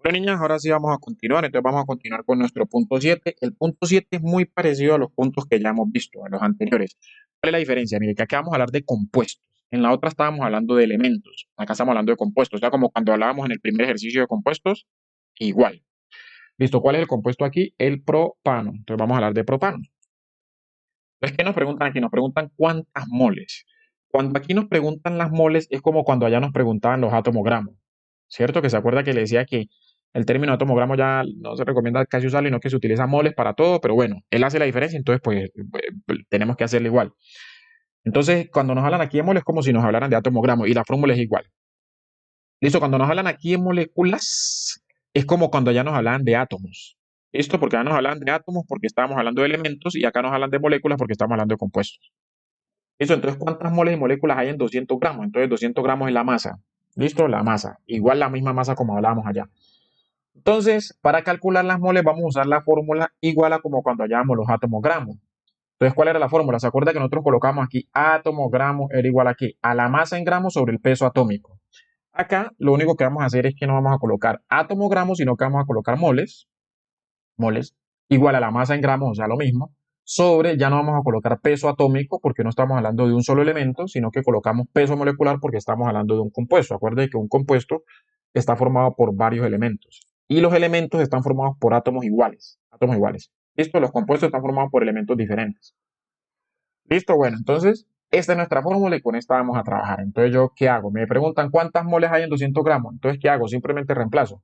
Bueno, niñas, ahora sí vamos a continuar. Entonces vamos a continuar con nuestro punto 7. El punto 7 es muy parecido a los puntos que ya hemos visto, a los anteriores. ¿Cuál es la diferencia? Mire, que acá vamos a hablar de compuestos. En la otra estábamos hablando de elementos. Acá estamos hablando de compuestos. O sea, como cuando hablábamos en el primer ejercicio de compuestos, igual. Listo, ¿cuál es el compuesto aquí? El propano. Entonces vamos a hablar de propano. Entonces, ¿qué nos preguntan aquí? Nos preguntan cuántas moles. Cuando aquí nos preguntan las moles, es como cuando allá nos preguntaban los atomogramos. ¿Cierto? Que se acuerda que le decía que el término atomogramo ya no se recomienda casi usarlo, sino que se utiliza moles para todo, pero bueno, él hace la diferencia, entonces pues tenemos que hacerle igual. Entonces, cuando nos hablan aquí de moles, es como si nos hablaran de atomogramo y la fórmula es igual. Listo, cuando nos hablan aquí de moléculas, es como cuando ya nos hablaban de átomos. ¿Listo? Porque ya nos hablan de átomos porque estábamos hablando de elementos y acá nos hablan de moléculas porque estamos hablando de compuestos. ¿Listo? Entonces, ¿cuántas moles y moléculas hay en 200 gramos? Entonces, 200 gramos es la masa. ¿Listo? La masa. Igual la misma masa como hablábamos allá. Entonces, para calcular las moles vamos a usar la fórmula igual a como cuando hallábamos los átomos gramos. Entonces, ¿cuál era la fórmula? ¿Se acuerda que nosotros colocamos aquí átomos gramos era igual aquí a la masa en gramos sobre el peso atómico? Acá lo único que vamos a hacer es que no vamos a colocar átomos gramos, sino que vamos a colocar moles, igual a la masa en gramos, o sea, lo mismo, sobre, ya no vamos a colocar peso atómico porque no estamos hablando de un solo elemento, sino que colocamos peso molecular porque estamos hablando de un compuesto. Acuérdense que un compuesto está formado por varios elementos y los elementos están formados por átomos iguales, átomos iguales. ¿Listo? Los compuestos están formados por elementos diferentes. ¿Listo? Bueno, entonces, esta es nuestra fórmula y con esta vamos a trabajar. Entonces, ¿yo qué hago? Me preguntan cuántas moles hay en 200 gramos. Entonces, ¿qué hago? Simplemente reemplazo.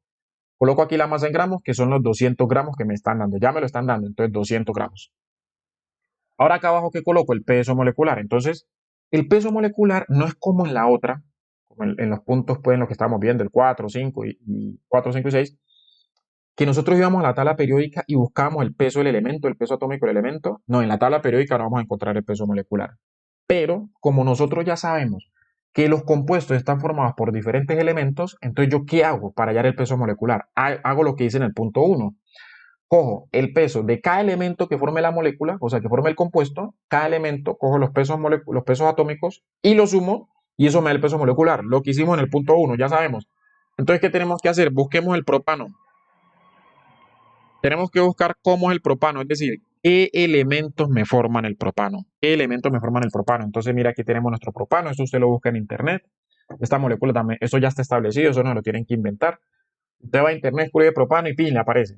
Coloco aquí la masa en gramos, que son los 200 gramos que me están dando. Ya me lo están dando, entonces 200 gramos. Ahora acá abajo, ¿qué coloco? El peso molecular. Entonces, el peso molecular no es como en la otra, como en los puntos, pues, en los que estamos viendo, el 4, 5 y 4, 5 y 6, que nosotros íbamos a la tabla periódica y buscábamos el peso del elemento, el peso atómico del elemento. No, en la tabla periódica no vamos a encontrar el peso molecular. Pero, como nosotros ya sabemos que los compuestos están formados por diferentes elementos, entonces ¿yo qué hago para hallar el peso molecular? Hago lo que dice en el punto 1. Cojo el peso de cada elemento que forme la molécula, o sea, que forme el compuesto, cada elemento, cojo los pesos atómicos y los sumo y eso me da el peso molecular. Lo que hicimos en el punto 1, ya sabemos. Entonces, ¿qué tenemos que hacer? Busquemos el propano. Tenemos que buscar cómo es el propano, es decir, qué elementos me forman el propano. ¿Qué elementos me forman el propano? Entonces, mira, aquí tenemos nuestro propano, eso usted lo busca en internet. Esta molécula también, eso ya está establecido, eso no lo tienen que inventar. Usted va a internet, escribe propano y pin, le aparece.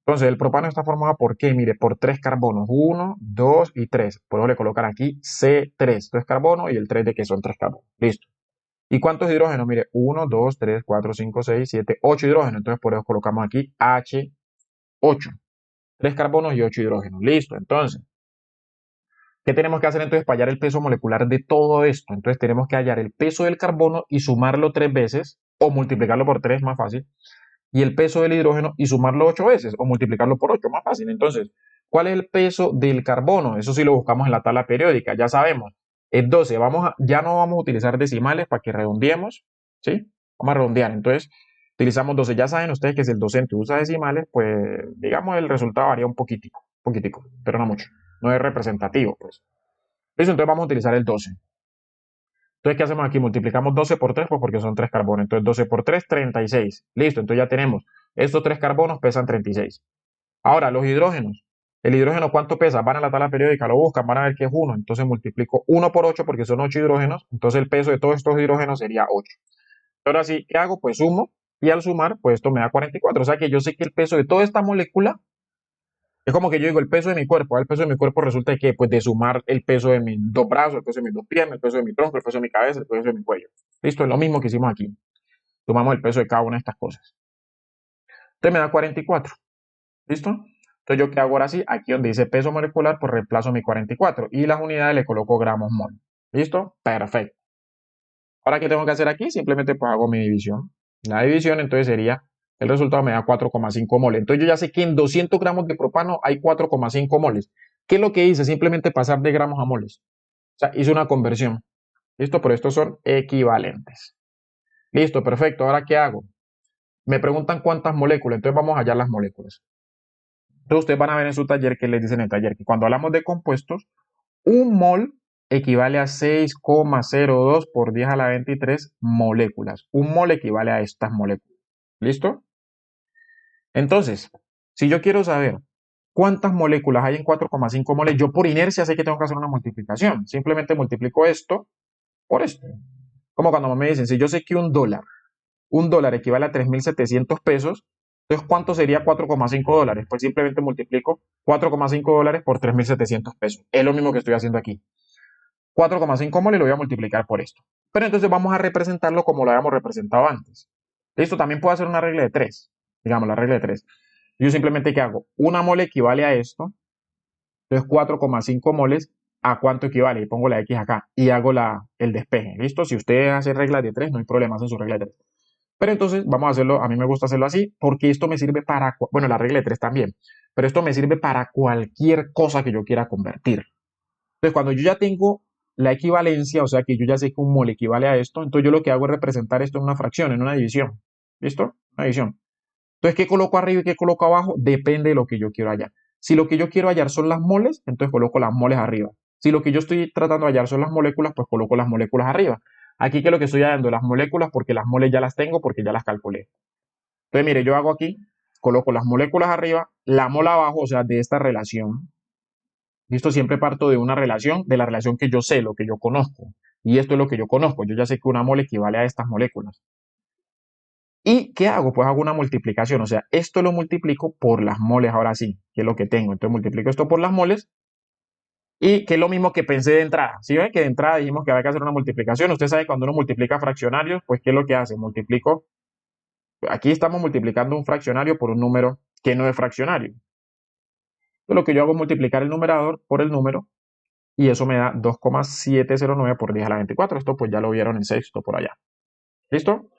Entonces, el propano está formado por qué? Mire, por tres carbonos, uno, dos y tres. Por eso le colocan aquí C3, tres carbonos y el 3 de que son tres carbonos. Listo. ¿Y cuántos hidrógenos? Mire, uno, 2, 3, 4, 5, 6, 7, 8 hidrógenos. Entonces, por eso colocamos aquí H8. Tres carbonos y 8 hidrógenos. Listo. Entonces, ¿qué tenemos que hacer entonces para hallar el peso molecular de todo esto? Entonces, tenemos que hallar el peso del carbono y sumarlo tres veces o multiplicarlo por tres, más fácil, y el peso del hidrógeno y sumarlo 8 veces o multiplicarlo por 8, más fácil. Entonces, ¿cuál es el peso del carbono? Eso sí lo buscamos en la tabla periódica, ya sabemos. Es 12. Ya no vamos a utilizar decimales para que redondeemos, ¿sí? Vamos a redondear. Entonces, utilizamos 12. Ya saben ustedes que si el docente usa decimales, pues, digamos, el resultado varía un poquitico, pero no mucho. No es representativo, pues. Listo, entonces vamos a utilizar el 12. Entonces, ¿qué hacemos aquí? Multiplicamos 12 por 3, pues porque son 3 carbonos. Entonces, 12 por 3, 36. Listo, entonces ya tenemos. Estos 3 carbonos pesan 36. Ahora, los hidrógenos. ¿El hidrógeno cuánto pesa? Van a la tabla periódica, lo buscan, van a ver que es 1. Entonces multiplico 1 por 8 porque son 8 hidrógenos. Entonces el peso de todos estos hidrógenos sería 8. Ahora sí, ¿qué hago? Pues sumo. Y al sumar, pues esto me da 44. O sea que yo sé que el peso de toda esta molécula es como que yo digo el peso de mi cuerpo. El peso de mi cuerpo resulta que, pues, de sumar el peso de mis dos brazos, el peso de mis dos piernas, el peso de mi tronco, el peso de mi cabeza, el peso de mi cuello. Listo, es lo mismo que hicimos aquí. Sumamos el peso de cada una de estas cosas. Entonces me da 44. ¿Listo? Entonces yo qué hago ahora sí, aquí donde dice peso molecular, pues reemplazo mi 44 y las unidades le coloco gramos mol. ¿Listo? Perfecto. Ahora, ¿qué tengo que hacer aquí? Simplemente pues hago mi división. La división entonces sería, el resultado me da 4,5 moles. Entonces yo ya sé que en 200 gramos de propano hay 4,5 moles. ¿Qué es lo que hice? Simplemente pasar de gramos a moles. O sea, hice una conversión. ¿Listo? Pero estos son equivalentes. Listo, perfecto. Ahora, ¿qué hago? Me preguntan cuántas moléculas, entonces vamos a hallar las moléculas. Entonces ustedes van a ver en su taller que les dicen en el taller que cuando hablamos de compuestos, un mol equivale a 6,02 por 10 a la 23 moléculas. Un mol equivale a estas moléculas. ¿Listo? Entonces, si yo quiero saber cuántas moléculas hay en 4,5 moles, yo por inercia sé que tengo que hacer una multiplicación. Simplemente multiplico esto por esto. Como cuando me dicen, si yo sé que un dólar equivale a 3.700 pesos, entonces ¿cuánto sería 4,5 dólares? Pues simplemente multiplico 4,5 dólares por 3.700 pesos. Es lo mismo que estoy haciendo aquí. 4,5 moles lo voy a multiplicar por esto. Pero entonces vamos a representarlo como lo habíamos representado antes. Esto también puede hacer una regla de 3. Digamos, la regla de 3. Yo simplemente, ¿qué hago? Una mole equivale a esto. Entonces 4,5 moles, ¿a cuánto equivale? Y pongo la X acá y hago el despeje. ¿Listo? Si ustedes hacen reglas de 3, no hay problema, hacen su regla de 3. Pero entonces vamos a hacerlo, a mí me gusta hacerlo así, porque esto me sirve para, bueno, la regla de 3 también, pero esto me sirve para cualquier cosa que yo quiera convertir. Entonces, cuando yo ya tengo la equivalencia, o sea que yo ya sé que un mol equivale a esto, entonces yo lo que hago es representar esto en una fracción, en una división. ¿Listo? Una división. Entonces, ¿qué coloco arriba y qué coloco abajo? Depende de lo que yo quiero hallar. Si lo que yo quiero hallar son las moles, entonces coloco las moles arriba. Si lo que yo estoy tratando de hallar son las moléculas, pues coloco las moléculas arriba. Aquí que lo que estoy hallando las moléculas porque las moles ya las tengo porque ya las calculé. Entonces, mire, yo hago aquí, coloco las moléculas arriba, la mola abajo, o sea, de esta relación. Listo, siempre parto de una relación, de la relación que yo sé, lo que yo conozco. Y esto es lo que yo conozco. Yo ya sé que una mole equivale a estas moléculas. ¿Y qué hago? Pues hago una multiplicación. O sea, esto lo multiplico por las moles ahora sí, que es lo que tengo. Entonces multiplico esto por las moles y que es lo mismo que pensé de entrada. Si ven que de entrada dijimos que había que hacer una multiplicación, usted sabe cuando uno multiplica fraccionarios, pues ¿qué es lo que hace? Multiplico, aquí estamos multiplicando un fraccionario por un número que no es fraccionario. Entonces lo que yo hago es multiplicar el numerador por el número y eso me da 2,709 por 10 a la 24. Esto pues ya lo vieron en sexto por allá. ¿Listo?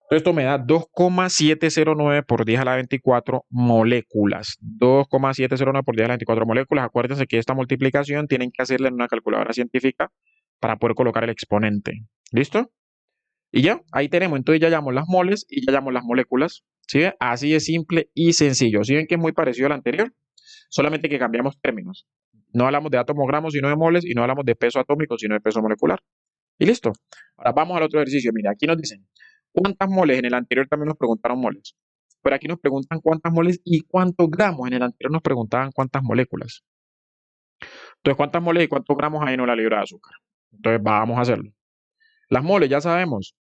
Entonces esto me da 2,709 por 10 a la 24 moléculas. 2,709 por 10 a la 24 moléculas. Acuérdense que esta multiplicación tienen que hacerla en una calculadora científica para poder colocar el exponente. ¿Listo? Y ya, ahí tenemos. Entonces ya llamamos las moles y ya llamamos las moléculas. ¿Sí ven? Así de simple y sencillo. ¿Sí ven que es muy parecido al anterior? Solamente que cambiamos términos. No hablamos de átomos gramos, sino de moles, y no hablamos de peso atómico, sino de peso molecular. Y listo. Ahora vamos al otro ejercicio. Mira, aquí nos dicen cuántas moles. En el anterior también nos preguntaron moles. Pero aquí nos preguntan cuántas moles y cuántos gramos. En el anterior nos preguntaban cuántas moléculas. Entonces, ¿cuántas moles y cuántos gramos hay en una libra de azúcar? Entonces, vamos a hacerlo. Las moles, ya sabemos.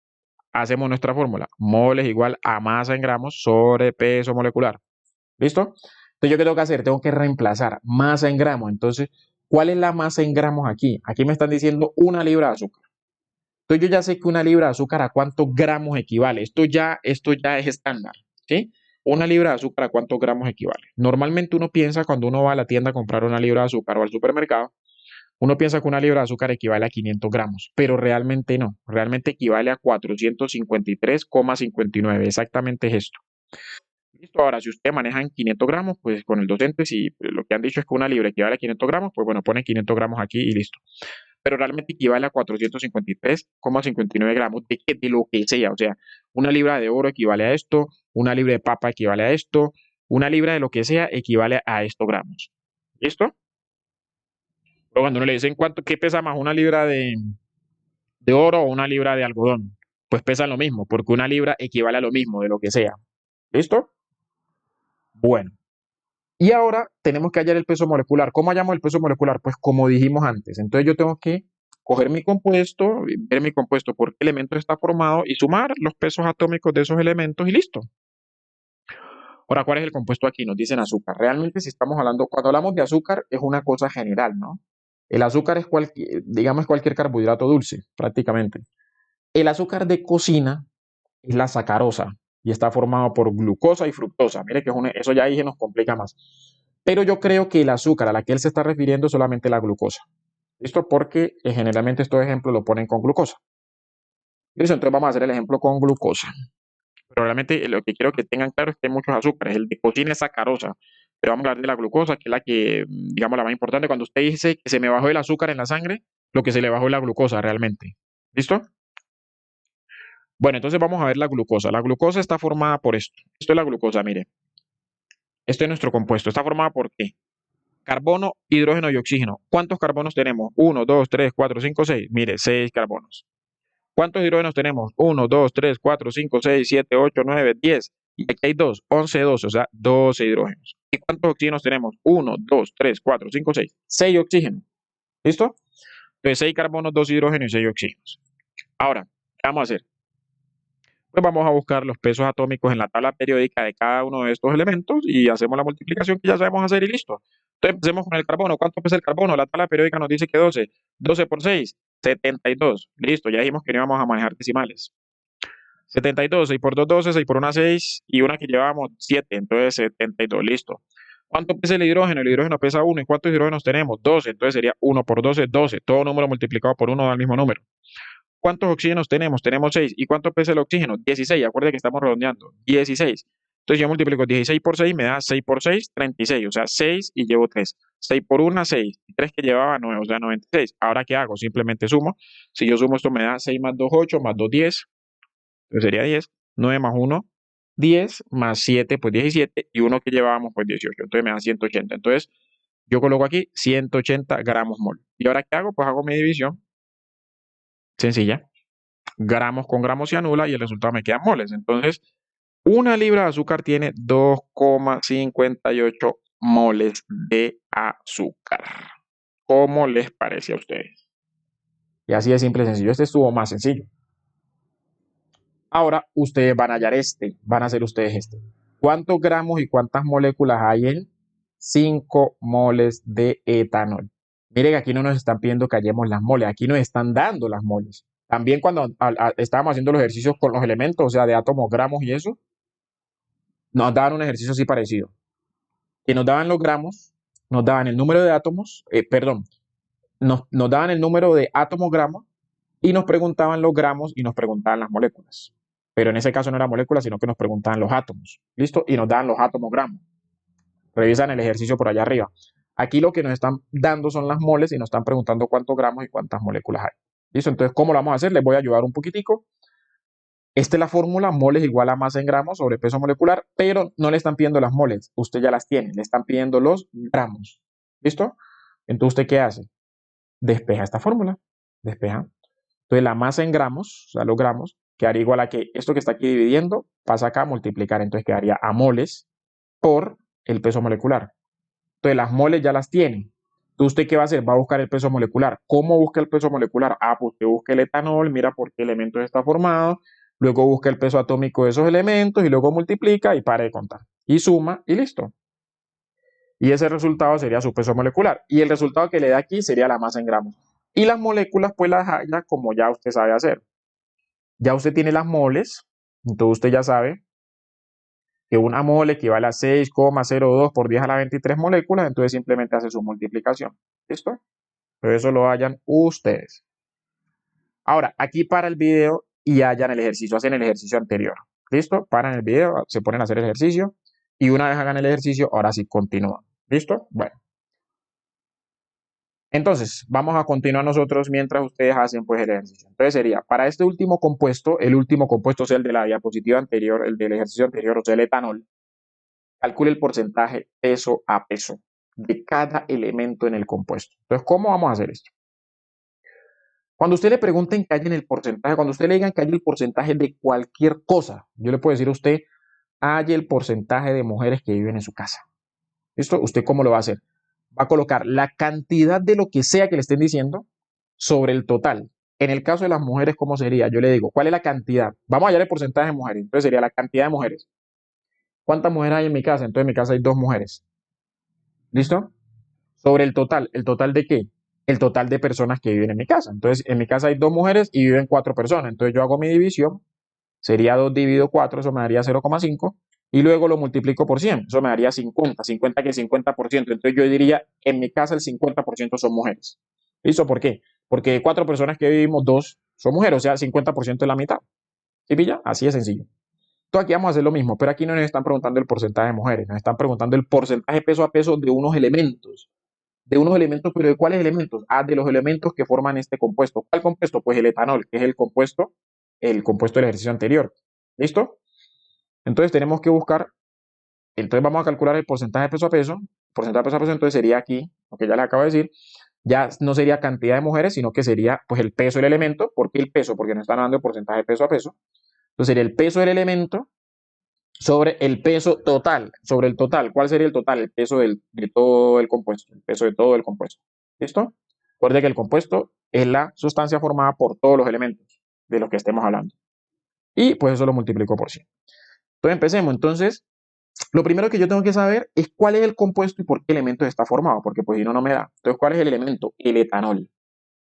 Hacemos nuestra fórmula. Moles igual a masa en gramos sobre peso molecular. ¿Listo? Entonces, ¿yo qué tengo que hacer? Tengo que reemplazar masa en gramos. Entonces, ¿cuál es la masa en gramos aquí? Aquí me están diciendo una libra de azúcar. Entonces, yo ya sé que una libra de azúcar a cuántos gramos equivale. Esto ya es estándar. ¿Sí? Una libra de azúcar a cuántos gramos equivale. Normalmente uno piensa cuando uno va a la tienda a comprar una libra de azúcar o al supermercado, uno piensa que una libra de azúcar equivale a 500 gramos, pero realmente no. Realmente equivale a 453,59. Exactamente es esto. Listo, ahora si ustedes manejan 500 gramos, pues con el docente, si lo que han dicho es que una libra equivale a 500 gramos, pues bueno, ponen 500 gramos aquí y listo. Pero realmente equivale a 453,59 gramos de lo que sea. O sea, una libra de oro equivale a esto, una libra de papa equivale a esto, una libra de lo que sea equivale a estos gramos. ¿Listo? Pero cuando uno le dicen qué pesa más, una libra de oro o una libra de algodón, pues pesan lo mismo, porque una libra equivale a lo mismo de lo que sea. ¿Listo? Bueno. Y ahora tenemos que hallar el peso molecular. ¿Cómo hallamos el peso molecular? Pues como dijimos antes. Entonces yo tengo que coger mi compuesto, ver mi compuesto por qué elemento está formado y sumar los pesos atómicos de esos elementos y listo. Ahora, ¿cuál es el compuesto aquí? Nos dicen azúcar. Realmente si estamos hablando, cuando hablamos de azúcar es una cosa general, ¿no? El azúcar es digamos, cualquier carbohidrato dulce, prácticamente. El azúcar de cocina es la sacarosa y está formado por glucosa y fructosa. Mire que eso ya ahí se nos complica más. Pero yo creo que el azúcar a la que él se está refiriendo es solamente la glucosa. ¿Listo? Porque generalmente estos ejemplos lo ponen con glucosa. ¿Listo? Entonces vamos a hacer el ejemplo con glucosa. Pero realmente lo que quiero que tengan claro es que hay muchos azúcares. El de cocina es sacarosa. Pero vamos a hablar de la glucosa, que es la que, digamos, la más importante. Cuando usted dice que se me bajó el azúcar en la sangre, lo que se le bajó es la glucosa realmente. ¿Listo? Bueno, entonces vamos a ver la glucosa. La glucosa está formada por esto. Esto es la glucosa, mire. Este es nuestro compuesto. Está formada por ¿qué? Carbono, hidrógeno y oxígeno. ¿Cuántos carbonos tenemos? 1, 2, 3, 4, 5, 6. Mire, 6 carbonos. ¿Cuántos hidrógenos tenemos? 1, 2, 3, 4, 5, 6, 7, 8, 9, 10. Y aquí hay 2, 11, 12, o sea, 12 hidrógenos. ¿Y cuántos oxígenos tenemos? 1, 2, 3, 4, 5, 6. 6 oxígenos. ¿Listo? Entonces 6 carbonos, 2 hidrógenos y 6 oxígenos. Ahora, ¿qué vamos a hacer? Pues vamos a buscar los pesos atómicos en la tabla periódica de cada uno de estos elementos y hacemos la multiplicación que ya sabemos hacer y listo. Entonces empecemos con el carbono. ¿Cuánto pesa el carbono? La tabla periódica nos dice que 12. 12 por 6, 72. Listo, ya dijimos que no íbamos a manejar decimales. 72, 6 por 2, 12, 6 por 1, 6 y una que llevábamos 7, entonces 72, listo. ¿Cuánto pesa el hidrógeno? El hidrógeno pesa 1. ¿Y cuántos hidrógenos tenemos? 12, entonces sería 1 por 12, 12. Todo número multiplicado por 1 da el mismo número. ¿Cuántos oxígenos tenemos? Tenemos 6. ¿Y cuánto pesa el oxígeno? 16. Acuérdense que estamos redondeando. 16. Entonces yo multiplico 16 por 6, me da 6 por 6, 36. O sea, 6 y llevo 3. 6 por 1, 6. Y 3 que llevaba 9, o sea, 96. Ahora, ¿qué hago? Simplemente sumo. Si yo sumo esto me da 6 más 2, 8, más 2, 10. Entonces sería 10. 9 más 1, 10. Más 7, pues 17. Y 1 que llevábamos, pues 18. Entonces me da 180. Entonces yo coloco aquí 180 gramos mol. ¿Y ahora qué hago? Pues hago mi división. Sencilla. Gramos con gramos se anula y el resultado me queda moles. Entonces, una libra de azúcar tiene 2,58 moles de azúcar. ¿Cómo les parece a ustedes? Y así de simple y sencillo. Este estuvo más sencillo. Ahora ustedes van a hallar van a hacer ustedes este. ¿Cuántos gramos y cuántas moléculas hay en 5 moles de etanol? Miren, aquí no nos están pidiendo que hallemos las moles, aquí nos están dando las moles. También cuando estábamos haciendo los ejercicios con los elementos, o sea, de átomos, gramos y eso, nos daban un ejercicio así parecido. Que nos daban los gramos, nos daban el número de átomos, nos daban el número de átomos gramos y nos preguntaban los gramos y nos preguntaban las moléculas. Pero en ese caso no era molécula, sino que nos preguntaban los átomos. ¿Listo? Y nos daban los átomos gramos. Revisan el ejercicio por allá arriba. Aquí lo que nos están dando son las moles y nos están preguntando cuántos gramos y cuántas moléculas hay. ¿Listo? Entonces, ¿cómo lo vamos a hacer? Les voy a ayudar un poquitico. Esta es la fórmula, moles igual a masa en gramos sobre peso molecular, pero no le están pidiendo las moles, usted ya las tiene, le están pidiendo los gramos. ¿Listo? Entonces, ¿usted qué hace? Despeja esta fórmula, despeja. Entonces, la masa en gramos, o sea, los gramos, quedaría igual a que esto que está aquí dividiendo pasa acá a multiplicar, entonces quedaría a moles por el peso molecular. Entonces, las moles ya las tiene. Entonces, ¿usted qué va a hacer? Va a buscar el peso molecular. ¿Cómo busca el peso molecular? Ah, pues usted busca el etanol, mira por qué elementos está formado, luego busca el peso atómico de esos elementos y luego multiplica y para de contar. Y suma y listo. Y ese resultado sería su peso molecular. Y el resultado que le da aquí sería la masa en gramos. Y las moléculas, pues las halla como ya usted sabe hacer. Ya usted tiene las moles, entonces usted ya sabe que una mole equivale a 6,02 por 10 a la 23 moléculas, entonces simplemente hace su multiplicación. ¿Listo? Pero eso lo hallan ustedes. Ahora, aquí para el video y hallan el ejercicio, hacen el ejercicio anterior. ¿Listo? Paran el video, se ponen a hacer el ejercicio y una vez hagan el ejercicio, ahora sí continúan. ¿Listo? Bueno. Entonces, vamos a continuar nosotros mientras ustedes hacen pues el ejercicio. Entonces sería, para este último compuesto, el último compuesto, o sea, el de la diapositiva anterior, el del ejercicio anterior, o sea, el etanol, calcule el porcentaje peso a peso de cada elemento en el compuesto. Entonces, ¿cómo vamos a hacer esto? Cuando usted le pregunten que hay en el porcentaje, cuando usted le digan que hay el porcentaje de cualquier cosa, yo le puedo decir a usted, hay el porcentaje de mujeres que viven en su casa. ¿Listo? ¿Usted cómo lo va a hacer? Va a colocar la cantidad de lo que sea que le estén diciendo sobre el total. En el caso de las mujeres, ¿cómo sería? Yo le digo, ¿cuál es la cantidad? Vamos a hallar el porcentaje de mujeres. Entonces sería la cantidad de mujeres. ¿Cuántas mujeres hay en mi casa? Entonces en mi casa hay 2 mujeres. ¿Listo? Sobre el total de qué? El total de personas que viven en mi casa. Entonces, en mi casa hay 2 mujeres y viven 4 personas. Entonces, yo hago mi división, sería 2 dividido 4, eso me daría 0,5, y luego lo multiplico por 100, eso me daría 50, 50 que es 50%. Entonces, yo diría, en mi casa el 50% son mujeres. ¿Listo? ¿Por qué? Porque de 4 personas que vivimos, 2 son mujeres, o sea, 50% es la mitad. ¿Sí pilla? Así de sencillo. Entonces, aquí vamos a hacer lo mismo, pero aquí no nos están preguntando el porcentaje de mujeres, nos están preguntando el porcentaje peso a peso de unos elementos. De unos elementos, pero ¿de cuáles elementos? Ah, de los elementos que forman este compuesto. ¿Cuál compuesto? Pues el etanol, que es el compuesto del ejercicio anterior. ¿Listo? Entonces tenemos que buscar, entonces vamos a calcular el porcentaje de peso a peso. Porcentaje de peso a peso, entonces sería aquí, lo que ya les acabo de decir, ya no sería cantidad de mujeres, sino que sería pues el peso del elemento. ¿Por qué el peso? Porque nos están dando el porcentaje de peso a peso. Entonces sería el peso del elemento sobre el peso total, sobre el total. ¿Cuál sería el total? El peso de todo el compuesto, el peso de todo el compuesto. ¿Listo? Recuerde que el compuesto es la sustancia formada por todos los elementos de los que estemos hablando. Y pues eso lo multiplico por 100. Entonces empecemos. Entonces, lo primero que yo tengo que saber es cuál es el compuesto y por qué elemento está formado, porque pues si no, no me da. Entonces, ¿cuál es el elemento? El etanol.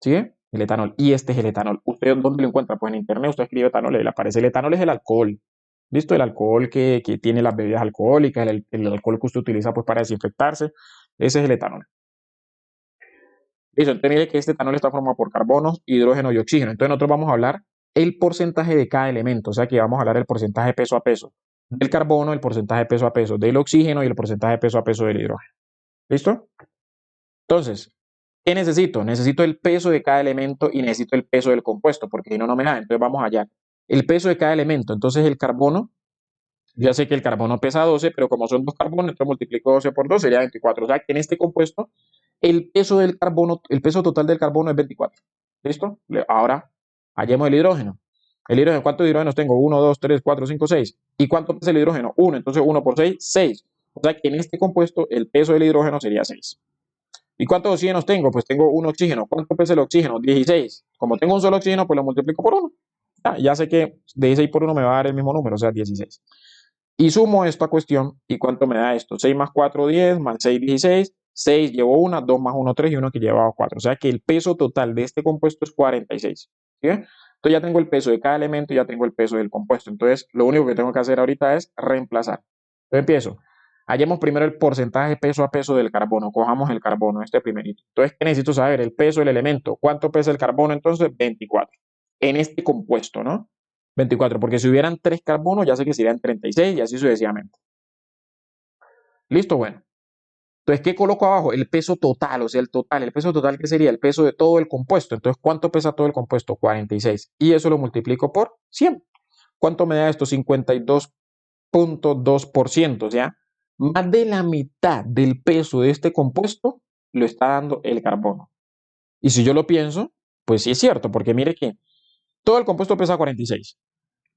¿Sí? El etanol. Y este es el etanol. ¿Usted dónde lo encuentra? Pues en internet usted escribe etanol y le aparece. El etanol es el alcohol. ¿Listo? El alcohol que tiene las bebidas alcohólicas, el alcohol que usted utiliza pues para desinfectarse. Ese es el etanol. Listo, entonces mire que este etanol está formado por carbonos, hidrógeno y oxígeno. Entonces nosotros vamos a hablar el porcentaje de cada elemento, o sea que vamos a hablar el porcentaje peso a peso del carbono, el porcentaje peso a peso del oxígeno y el porcentaje peso a peso del hidrógeno. ¿Listo? Entonces, ¿qué necesito? Necesito el peso de cada elemento y necesito el peso del compuesto, porque si no, no me da. Entonces vamos allá. El peso de cada elemento, entonces el carbono, ya sé que el carbono pesa 12, pero como son dos carbonos, entonces multiplico 12 por 2, sería 24. O sea que en este compuesto el peso del carbono, el peso total del carbono es 24. ¿Listo? Ahora, hallemos el hidrógeno. El hidrógeno, ¿cuántos hidrógenos tengo? 1, 2, 3, 4, 5, 6. ¿Y cuánto pesa el hidrógeno? 1. Entonces 1 por 6, 6. O sea que en este compuesto el peso del hidrógeno sería 6. ¿Y cuántos oxígenos tengo? Pues tengo un oxígeno. ¿Cuánto pesa el oxígeno? 16. Como tengo un solo oxígeno, pues lo multiplico por 1. Ya sé que 16 por 1 me va a dar el mismo número, o sea, 16. Y sumo esta cuestión, ¿y cuánto me da esto? 6 más 4, 10, más 6, 16, 6 llevo 1, 2 más 1, 3 y 1 que llevaba 4. O sea que el peso total de este compuesto es 46. ¿Sí? Entonces ya tengo el peso de cada elemento y ya tengo el peso del compuesto. Entonces lo único que tengo que hacer ahorita es reemplazar. Entonces empiezo. Hallemos primero el porcentaje peso a peso del carbono. Cojamos el carbono, este primerito. Entonces, ¿qué necesito saber? El peso del elemento. ¿Cuánto pesa el carbono? Entonces, 24. En este compuesto, ¿no? 24, porque si hubieran 3 carbonos, ya sé que serían 36 y así sucesivamente. ¿Listo? Bueno. Entonces, ¿qué coloco abajo? El peso total, o sea, el total. ¿El peso total qué sería? El peso de todo el compuesto. Entonces, ¿cuánto pesa todo el compuesto? 46. Y eso lo multiplico por 100. ¿Cuánto me da esto? 52.2%. O sea, más de la mitad del peso de este compuesto lo está dando el carbono. Y si yo lo pienso, pues sí es cierto, porque mire que todo el compuesto pesa 46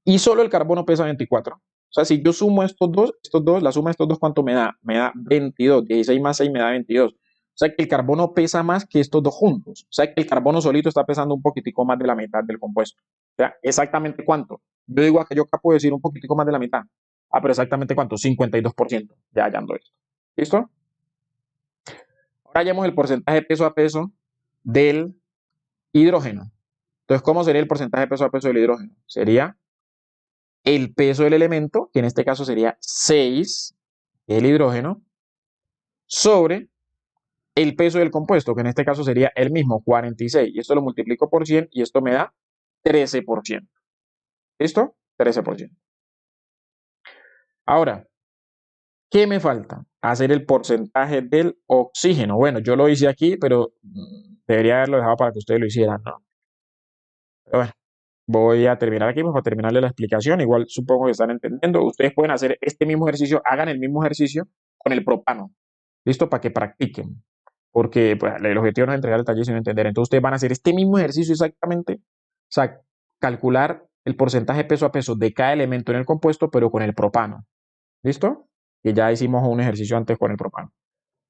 y solo el carbono pesa 24. O sea, si yo sumo estos dos, la suma de estos dos, ¿cuánto me da? Me da 22. 16 más 6 me da 22. O sea, que el carbono pesa más que estos dos juntos. O sea, que el carbono solito está pesando un poquitico más de la mitad del compuesto. O sea, ¿exactamente cuánto? Yo digo que yo acá puedo decir un poquitico más de la mitad. Ah, pero ¿exactamente cuánto? 52%. Ya hallando esto. ¿Listo? Ahora hallamos el porcentaje peso a peso del hidrógeno. Entonces, ¿cómo sería el porcentaje peso a peso del hidrógeno? Sería el peso del elemento, que en este caso sería 6, el hidrógeno, sobre el peso del compuesto, que en este caso sería el mismo, 46. Y esto lo multiplico por 100 y esto me da 13%. ¿Listo? 13%. Ahora, ¿qué me falta? Hacer el porcentaje del oxígeno. Bueno, yo lo hice aquí, pero debería haberlo dejado para que ustedes lo hicieran, ¿no? Pero bueno, voy a terminar aquí pues, para terminarle la explicación. Igual supongo que están entendiendo. Ustedes pueden hacer este mismo ejercicio, hagan el mismo ejercicio con el propano. ¿Listo? Para que practiquen. Porque pues, el objetivo no es entregar el taller, sino entender. Entonces ustedes van a hacer este mismo ejercicio exactamente. O sea, calcular el porcentaje peso a peso de cada elemento en el compuesto, pero con el propano. ¿Listo? Que ya hicimos un ejercicio antes con el propano.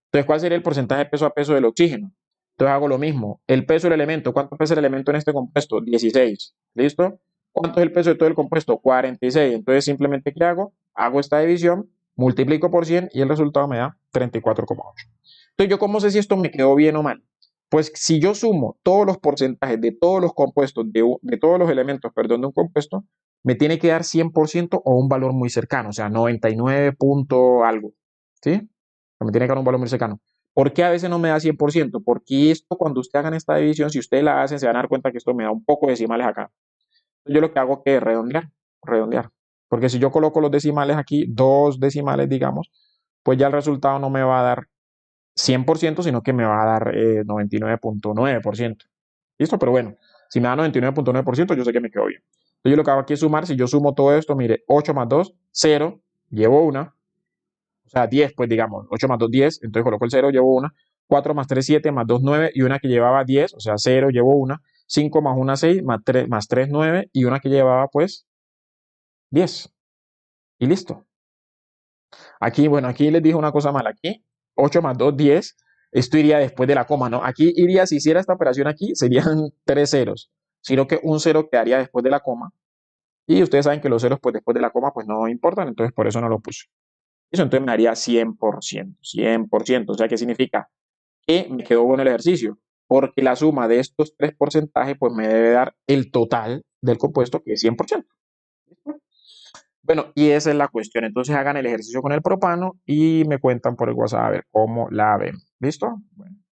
Entonces, ¿cuál sería el porcentaje peso a peso del oxígeno? Entonces hago lo mismo. El peso del elemento. ¿Cuánto pesa el elemento en este compuesto? 16. ¿Listo? ¿Cuánto es el peso de todo el compuesto? 46. Entonces simplemente ¿qué hago? Hago esta división, multiplico por 100 y el resultado me da 34,8. Entonces, ¿yo cómo sé si esto me quedó bien o mal? Pues si yo sumo todos los porcentajes de todos los compuestos, de todos los elementos, perdón, de un compuesto, me tiene que dar 100% o un valor muy cercano, o sea, 99 punto algo. ¿Sí? Me tiene que dar un valor muy cercano. ¿Por qué a veces no me da 100%? Porque esto, cuando ustedes hagan esta división, si ustedes la hacen, se van a dar cuenta que esto me da un poco de decimales acá. Yo lo que hago es redondear, redondear. Porque si yo coloco los decimales aquí, 2 decimales, digamos, pues ya el resultado no me va a dar 100%, sino que me va a dar 99.9%. ¿Listo? Pero bueno, si me da 99.9%, yo sé que me quedó bien. Entonces yo lo que hago aquí es sumar. Si yo sumo todo esto, mire, 8 más 2, 0, llevo una. O sea, 10, pues digamos, 8 más 2, 10, entonces coloco el 0, llevo una. 4 más 3, 7, más 2, 9, y una que llevaba 10, o sea, 0, llevo una. 5 más 1, 6, más 3, 9, y una que llevaba, pues, 10. Y listo. Aquí, bueno, aquí les dije una cosa mal. Aquí, 8 más 2 10. Esto iría después de la coma, ¿no? Aquí iría, si hiciera esta operación aquí, serían tres ceros, sino que un cero quedaría después de la coma. Y ustedes saben que los ceros, pues después de la coma, pues no importan, entonces por eso no lo puse. Eso entonces me daría 100%, 100%. O sea, ¿qué significa? Que me quedó bueno el ejercicio, porque la suma de estos tres porcentajes, pues me debe dar el total del compuesto, que es 100%. Bueno, y esa es la cuestión. Entonces hagan el ejercicio con el propano y me cuentan por el WhatsApp a ver cómo la ven. ¿Listo? Bueno.